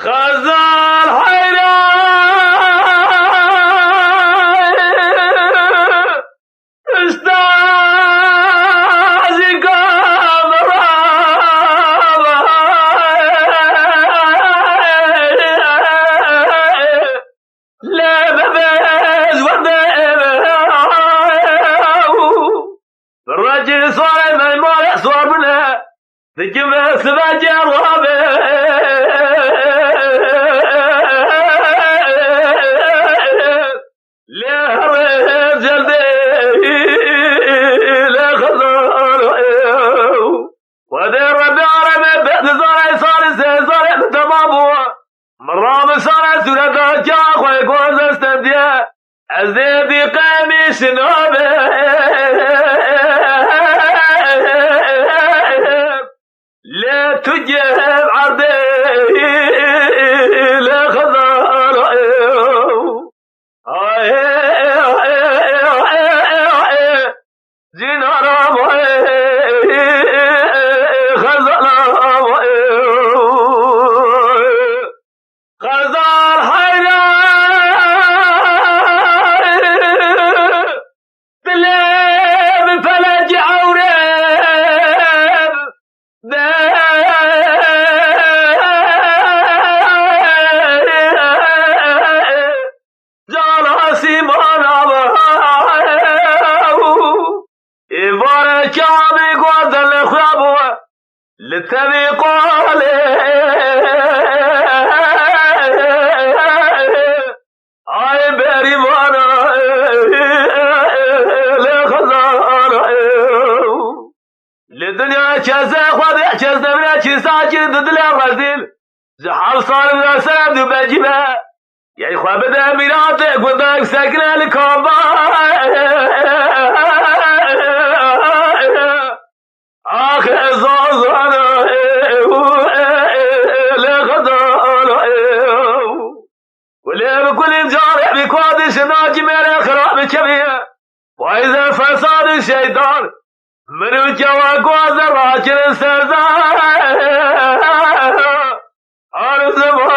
خزان حيران استازي قمرا لا ببز الرجل صار المال صار منها تجيب سباجر مرام صارت لك جاخوي قوز استديا عزيزي قميص نوبه لا تجيب عرضي لا خزان جينا رابعي كامي قوز الخابوة للتبي قولي هاي باري وانا لخزان للدنيا كذا خذ كذا من ساكن ضد الرزيل زحل صار من سند بجبه يا اخوة بدا ميلاتك ودك ساكنه الكوبا آخر زوزانا لخزان وليه بكل جارح بكوادش ناجي من خراب كبير وإذا فساد الشيطان من الجوا قوز الراجل السرزان أرزم